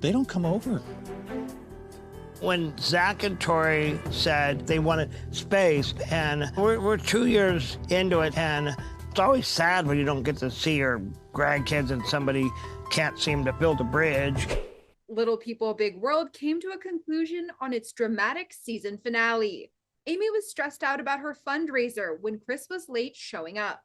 They don't come over. When Zach and Tori said they wanted space, and we're 2 years into it, and it's always sad when you don't get to see your grandkids and somebody can't seem to build a bridge. Little People, Big World came to a conclusion on its dramatic season finale. Amy was stressed out about her fundraiser when Chris was late showing up.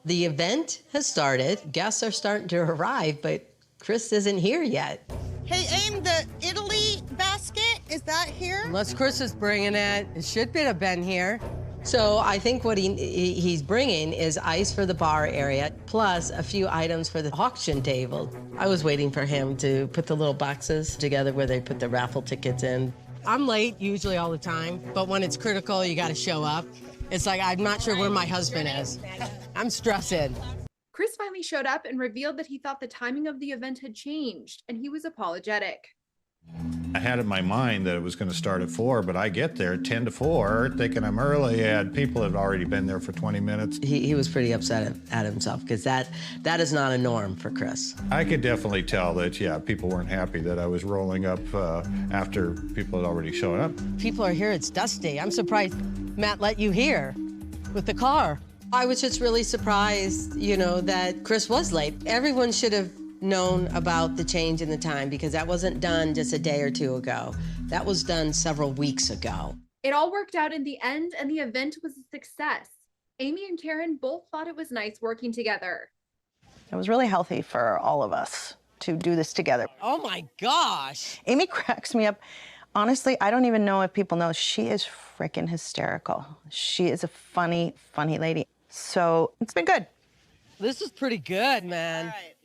The event has started. Guests are starting to arrive, but Chris isn't here yet. Hey, Aim, the Italy basket, is that here? Unless Chris is bringing it, it should have been here. So I think what he's bringing is ice for the bar area, plus a few items for the auction table. I was waiting for him to put the little boxes together where they put the raffle tickets in. I'm late usually all the time, but when it's critical, you gotta show up. It's like, I'm not sure where my husband is. I'm stressing. Chris finally showed up and revealed that he thought the timing of the event had changed, and he was apologetic. I had in my mind that it was going to start at 4, but I get there 10 to 4, thinking I'm early, and people had already been there for 20 minutes. He was pretty upset at himself, because that is not a norm for Chris. I could definitely tell that, yeah, people weren't happy that I was rolling up after people had already shown up. People are here, it's dusty. I'm surprised Matt let you here with the car. I was just really surprised, you know, that Chris was late. Everyone should have known about the change in the time, because that wasn't done just a day or two ago. That was done several weeks ago. It all worked out in the end, and the event was a success. Amy and Caryn both thought it was nice working together. It was really healthy for all of us to do this together. Oh my gosh. Amy cracks me up. Honestly, I don't even know if people know, she is freaking hysterical. She is a funny, funny lady. So it's been good. This is pretty good, man. All right.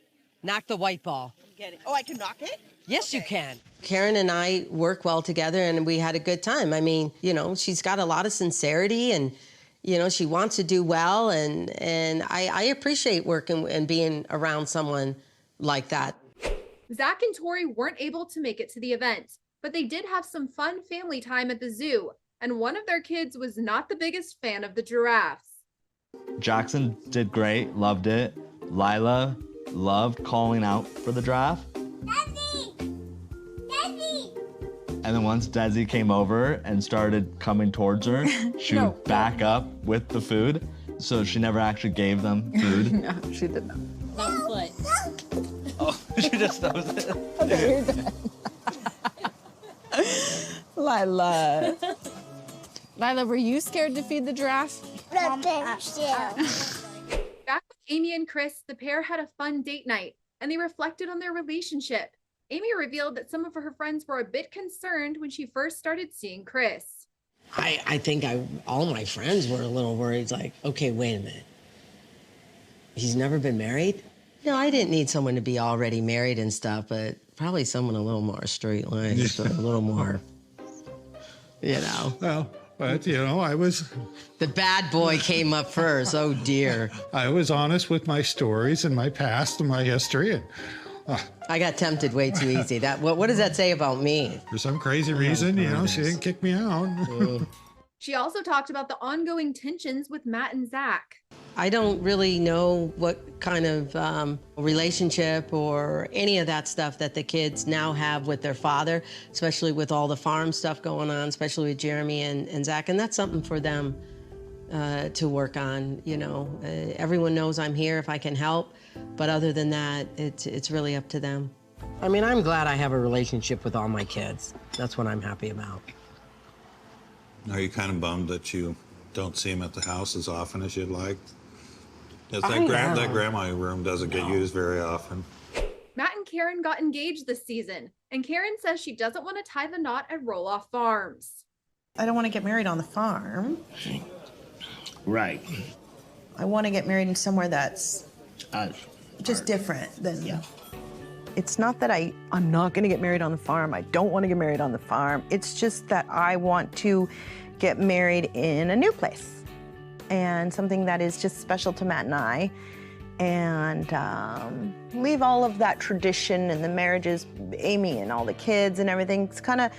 Knock the white ball. Get it. Oh, I can knock it? Yes, okay. You can. Caryn and I work well together, and we had a good time. I mean, you know, she's got a lot of sincerity, and, you know, she wants to do well, and I appreciate working and being around someone like that. Zach and Tori weren't able to make it to the event, but they did have some fun family time at the zoo, and one of their kids was not the biggest fan of the giraffes. Jackson did great, loved it. Lila loved calling out for the giraffe. Desi! Desi! And then once Desi came over and started coming towards her, she would back up with the food. So she never actually gave them food. No, she did not. No, Oh, she just knows it. Okay, you're done. Lila. Lila, were you scared to feed the giraffe? no, Back with Amy and Chris, the pair had a fun date night, and they reflected on their relationship. Amy revealed that some of her friends were a bit concerned when she first started seeing Chris. I think all my friends were a little worried, like, okay, wait a minute. He's never been married? No, I didn't need someone to be already married and stuff, but probably someone a little more straight line, just a little more, you know. Well, but, you know, I was... The bad boy came up first, oh dear. I was honest with my stories and my past and my history, and... I got tempted way too easy. What does that say about me? For some crazy reason, you know, she didn't kick me out. She also talked about the ongoing tensions with Matt and Zach. I don't really know what kind of relationship or any of that stuff that the kids now have with their father, especially with all the farm stuff going on, especially with Jeremy and Zach, and that's something for them to work on, you know. Everyone knows I'm here if I can help, but other than that, it's really up to them. I mean, I'm glad I have a relationship with all my kids. That's what I'm happy about. Are you kind of bummed that you don't see him at the house as often as you'd like? That grandma room doesn't get used very often. Matt and Caryn got engaged this season, and Caryn says she doesn't want to tie the knot at Roloff Farms. I don't want to get married on the farm. Right. I want to get married in somewhere that's just different than... Yeah. It's not that I'm not going to get married on the farm. I don't want to get married on the farm. It's just that I want to get married in a new place and something that is just special to Matt and I, and leave all of that tradition and the marriages, Amy and all the kids and everything, kind of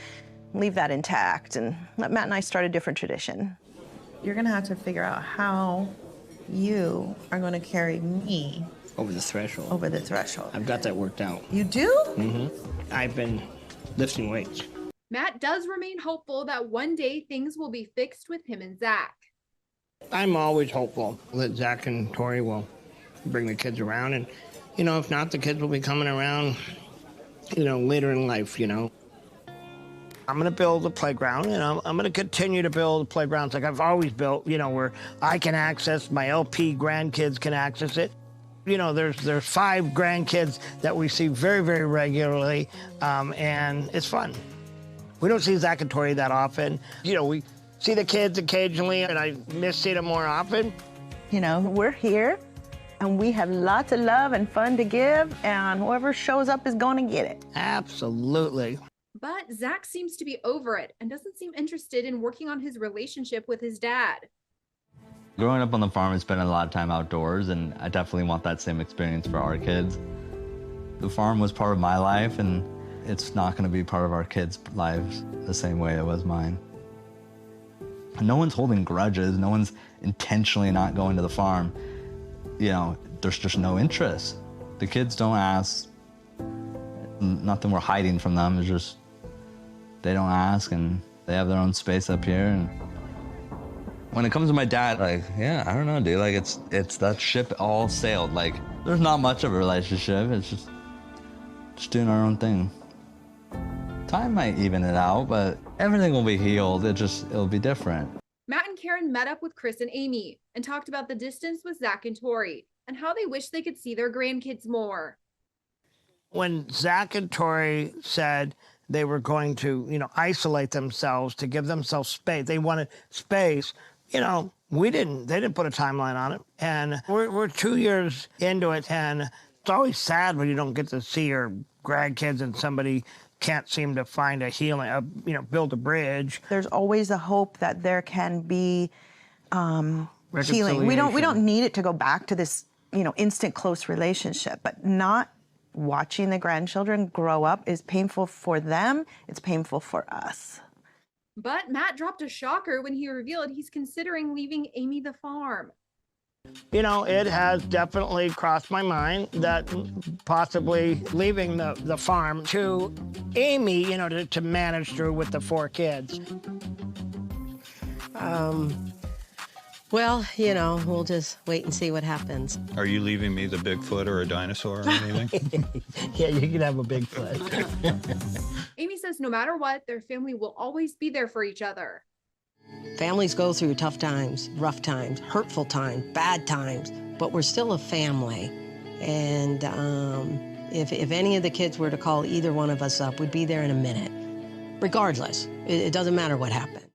leave that intact and let Matt and I start a different tradition. You're going to have to figure out how you are going to carry me Over the threshold. over the threshold. I've got that worked out. You do? Mm-hmm. I've been lifting weights. Matt does remain hopeful that one day things will be fixed with him and Zach. I'm always hopeful that Zach and Tori will bring the kids around. And, if not, the kids will be coming around, later in life, I'm going to build a playground, and I'm going to continue to build playgrounds like I've always built, where I can access, my LP grandkids can access it. There's 5 grandkids that we see very, very regularly, and it's fun. We don't see Zach and Tori that often. We see the kids occasionally, and I miss seeing them more often. We're here, and we have lots of love and fun to give, and whoever shows up is going to get it. Absolutely. But Zach seems to be over it and doesn't seem interested in working on his relationship with his dad. Growing up on the farm and spending a lot of time outdoors, and I definitely want that same experience for our kids. The farm was part of my life, and it's not going to be part of our kids' lives the same way it was mine. No one's holding grudges. No one's intentionally not going to the farm. There's just no interest. The kids don't ask. Nothing we're hiding from them. It's just they don't ask, and they have their own space up here. And when it comes to my dad, I don't know, dude. It's that ship all sailed. There's not much of a relationship. It's just doing our own thing. Time might even it out, but everything will be healed. It'll be different. Matt and Caryn met up with Chris and Amy and talked about the distance with Zach and Tori and how they wish they could see their grandkids more. When Zach and Tori said they were going to, isolate themselves to give themselves space, they wanted space, they didn't put a timeline on it. And we're 2 years into it, and it's always sad when you don't get to see your grandkids and somebody can't seem to find a healing, build a bridge. There's always a hope that there can be healing. We don't need it to go back to this, instant close relationship, but not watching the grandchildren grow up is painful for them. It's painful for us. But Matt dropped a shocker when he revealed he's considering leaving Amy the farm. It has definitely crossed my mind that possibly leaving the farm to Amy, to manage through with the 4 kids. Well, we'll just wait and see what happens. Are you leaving me the Bigfoot or a dinosaur or anything? Yeah, you can have a Bigfoot. Amy says no matter what, their family will always be there for each other. Families go through tough times, rough times, hurtful times, bad times, but we're still a family. And if any of the kids were to call either one of us up, we'd be there in a minute. Regardless, it doesn't matter what happened.